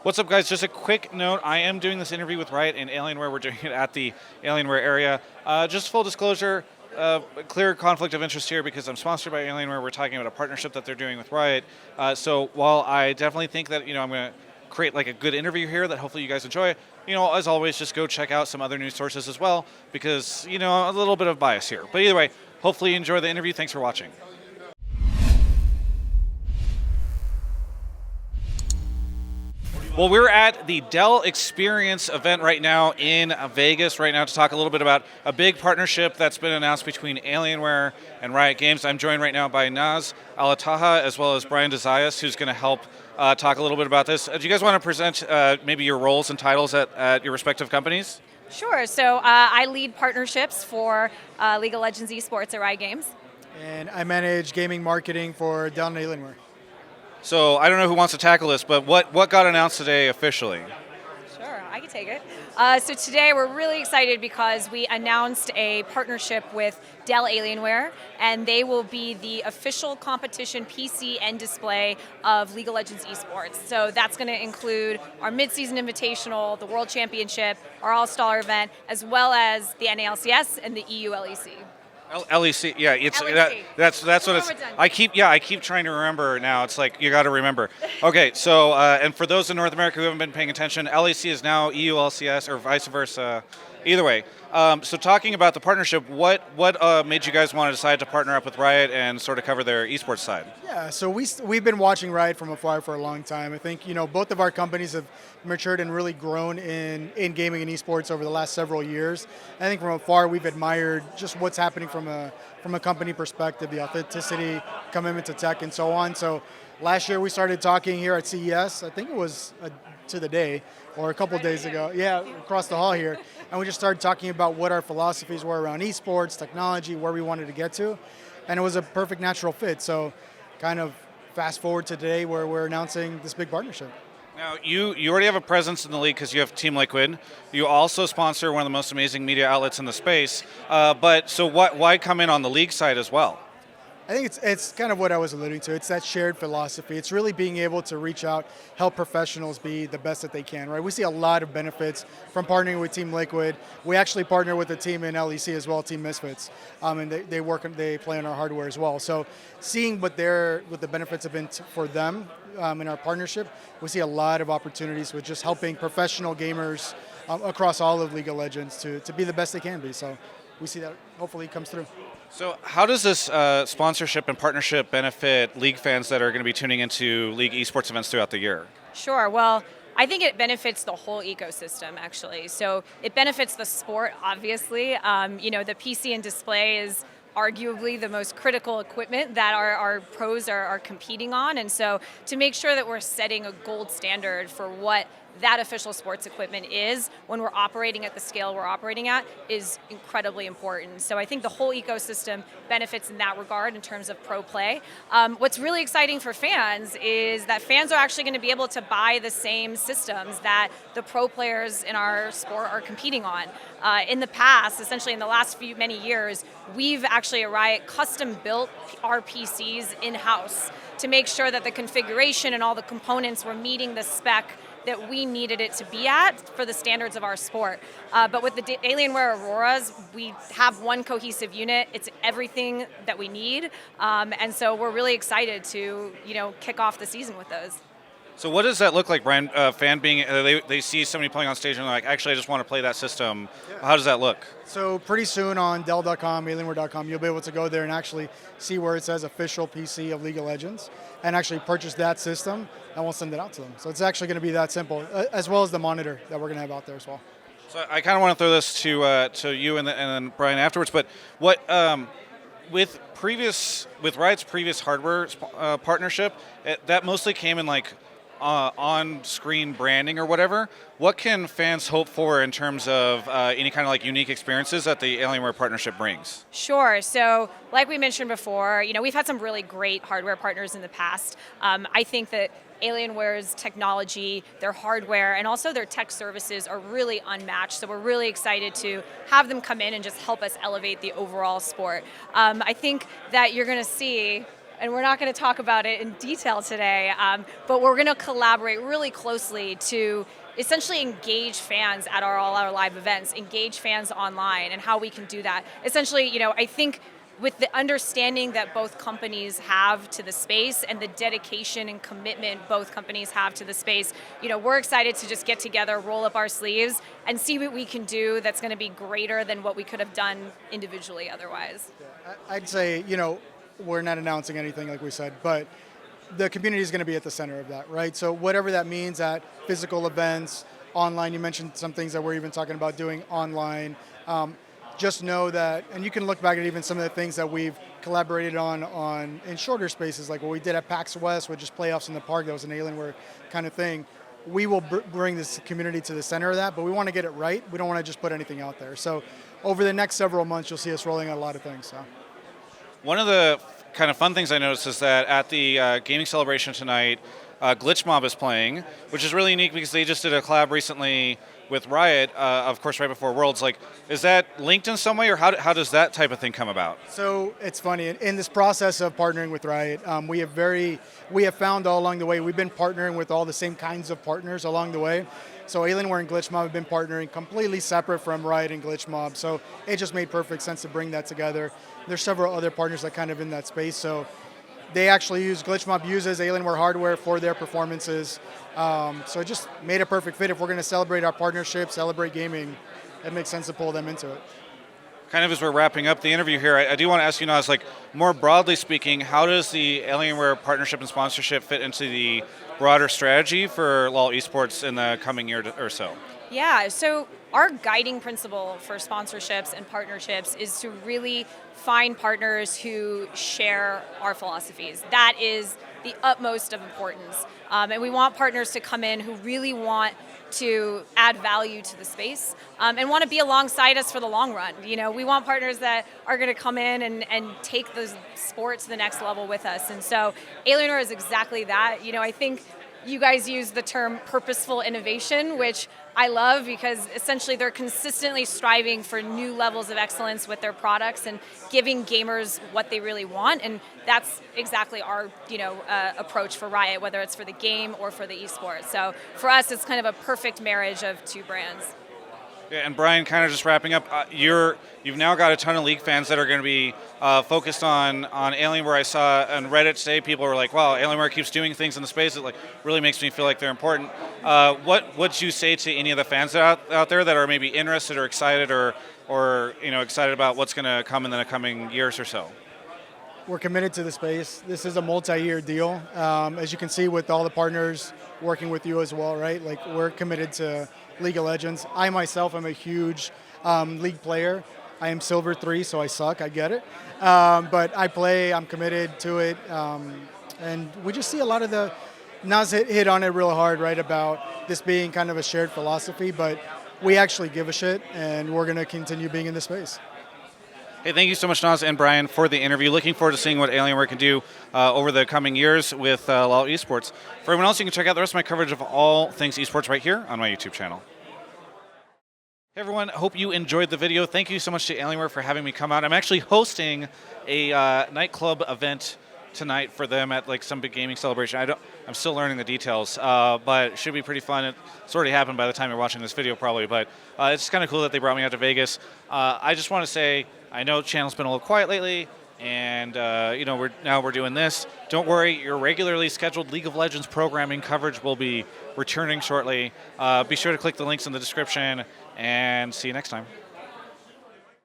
What's up, guys? Just a quick note. I am doing this interview with Riot and Alienware. We're doing it at the Alienware area. Just full disclosure, clear conflict of interest here because I'm sponsored by Alienware. We're talking about a partnership that they're doing with Riot. So while I definitely think that I'm going to create like a good interview here that hopefully you guys enjoy, as always, just go check out some other news sources as well because a little bit of bias here. But either way, hopefully you enjoy the interview. Thanks for watching. Well, we're at the Dell Experience event right now in Vegas right now to talk a little bit about a big partnership that's been announced between Alienware and Riot Games. I'm joined right now by Naz Alataha as well as Brian Desayas, who's going to help talk a little bit about this. Do you guys want to present maybe your roles and titles at your respective companies? Sure. So I lead partnerships for League of Legends esports at Riot Games. And I manage gaming marketing for Dell and Alienware. So I don't know who wants to tackle this, but what got announced today officially? Sure, I can take it. So today we're really excited because we announced a partnership with Dell Alienware, and they will be the official competition PC and display of League of Legends esports. So that's going to include our mid-season invitational, the World Championship, our All-Star event, as well as the NALCS and the EU LEC. LEC, yeah, it's LEC. that's what it's. I keep trying to remember now. It's like you got to remember. Okay, so and for those in North America who haven't been paying attention, LEC is now EU LCS or vice versa. Either way, so talking about the partnership, what made you guys want to decide to partner up with Riot and sort of cover their esports side? Yeah, so we've been watching Riot from afar for a long time. I think both of our companies have matured and really grown in gaming and esports over the last several years. I think from afar we've admired just what's happening from a company perspective, the authenticity, commitment to tech, and so on. So last year we started talking here at CES. I think it was to the day or a couple of days ago. Yeah, across the hall here. And we just started talking about what our philosophies were around esports, technology, where we wanted to get to. And it was a perfect natural fit. So kind of fast forward to today where we're announcing this big partnership. Now, you already have a presence in the league because you have Team Liquid. You also sponsor one of the most amazing media outlets in the space. But why come in on the league side as well? I think it's kind of what I was alluding to. It's that shared philosophy. It's really being able to reach out, help professionals be the best that they can, right? We see a lot of benefits from partnering with Team Liquid. We actually partner with a team in LEC as well, Team Misfits, and they play on our hardware as well. So seeing what the benefits have been for them in our partnership, we see a lot of opportunities with just helping professional gamers across all of League of Legends to be the best they can be. So we see that hopefully comes through. So how does this sponsorship and partnership benefit League fans that are going to be tuning into League esports events throughout the year? Sure. Well, I think it benefits the whole ecosystem, actually. So it benefits the sport, obviously. The PC and display is arguably the most critical equipment that our pros are competing on. And so to make sure that we're setting a gold standard for what that official sports equipment is when we're operating at the scale we're operating at is incredibly important. So I think the whole ecosystem benefits in that regard in terms of pro play. What's really exciting for fans is that fans are actually going to be able to buy the same systems that the pro players in our sport are competing on. In the past, essentially in the last many years, we've actually at Riot custom built our PCs in-house to make sure that the configuration and all the components were meeting the spec that we needed it to be at for the standards of our sport. But with the Alienware Auroras, we have one cohesive unit. It's everything that we need. And so we're really excited to, kick off the season with those. So what does that look like, Brian? Fan being, they see somebody playing on stage and they're like, actually, I just want to play that system. Yeah. How does that look? So pretty soon on Dell.com, Alienware.com, you'll be able to go there and actually see where it says official PC of League of Legends and actually purchase that system, and we'll send it out to them. So it's actually going to be that simple, as well as the monitor that we're going to have out there as well. So I kind of want to throw this to you and then Brian afterwards, but what with Riot's previous hardware partnership, that mostly came in like on-screen branding or whatever. What can fans hope for in terms of any kind of like unique experiences that the Alienware partnership brings? Sure. So like we mentioned before, we've had some really great hardware partners in the past. I think that Alienware's technology, their hardware, and also their tech services are really unmatched. So we're really excited to have them come in and just help us elevate the overall sport. I think that you're going to see and we're not going to talk about it in detail today, but we're going to collaborate really closely to essentially engage fans at all our live events, engage fans online, and how we can do that. Essentially, I think with the understanding that both companies have to the space and the dedication and commitment both companies have to the space, we're excited to just get together, roll up our sleeves, and see what we can do that's going to be greater than what we could have done individually otherwise. I'd say, we're not announcing anything like we said, but the community is going to be at the center of that, right? So whatever that means at physical events, online, you mentioned some things that we're even talking about doing online. Just know that, and you can look back at even some of the things that we've collaborated on in shorter spaces, like what we did at PAX West with just playoffs in the park. That was an Alienware kind of thing. We will bring this community to the center of that, but we want to get it right. We don't want to just put anything out there. So over the next several months, you'll see us rolling out a lot of things. So. One of the kind of fun things I noticed is that at the gaming celebration tonight, Glitch Mob is playing, which is really unique because they just did a collab recently with Riot, of course, right before Worlds. Like, is that linked in some way, or how does that type of thing come about? So it's funny. In this process of partnering with Riot, we have found all along the way, we've been partnering with all the same kinds of partners along the way. So Alienware and Glitch Mob have been partnering completely separate from Riot and Glitch Mob. So it just made perfect sense to bring that together. There's several other partners that kind of in that space. So they actually Glitch Mob uses Alienware hardware for their performances. So it just made a perfect fit. If we're going to celebrate our partnership, celebrate gaming, it makes sense to pull them into it. Kind of as we're wrapping up the interview here, I do want to ask you now, like, more broadly speaking, how does the Alienware partnership and sponsorship fit into the broader strategy for LoL Esports in the coming year or so? Yeah, so our guiding principle for sponsorships and partnerships is to really find partners who share our philosophies. That is the utmost of importance. And we want partners to come in who really want to add value to the space and want to be alongside us for the long run. We want partners that are going to come in and take the sport to the next level with us. And so Alienware is exactly that. I think you guys use the term purposeful innovation, which I love because essentially they're consistently striving for new levels of excellence with their products and giving gamers what they really want. And that's exactly our approach for Riot, whether it's for the game or for the esports. So for us, it's kind of a perfect marriage of two brands. Yeah, and Brian, kind of just wrapping up, you've now got a ton of League fans that are going to be focused on Alienware. I saw on Reddit today, people were like, "Wow, Alienware keeps doing things in the space. It really makes me feel like they're important." What would you say to any of the fans out there that are maybe interested or excited or excited about what's going to come in the coming years or so? We're committed to the space. This is a multi-year deal, as you can see with all the partners working with you as well, right? Like, we're committed to League of Legends. I myself am a huge League player. I am Silver 3, so I suck, I get it. But I play, I'm committed to it. And we just see a lot of Naz hit on it real hard, right, about this being kind of a shared philosophy, but we actually give a shit, and we're going to continue being in the space. Hey, thank you so much, Naz and Brian, for the interview. Looking forward to seeing what Alienware can do over the coming years with LoL Esports. For everyone else, you can check out the rest of my coverage of all things esports right here on my YouTube channel. Hey everyone, hope you enjoyed the video. Thank you so much to Alienware for having me come out. I'm actually hosting a nightclub event tonight for them at some big gaming celebration. I'm still learning the details, but it should be pretty fun. It's already happened by the time you're watching this video probably, but it's kind of cool that they brought me out to Vegas. I just want to say, I know the channel's been a little quiet lately, and we're doing this. Don't worry, your regularly scheduled League of Legends programming coverage will be returning shortly. Be sure to click the links in the description, and see you next time.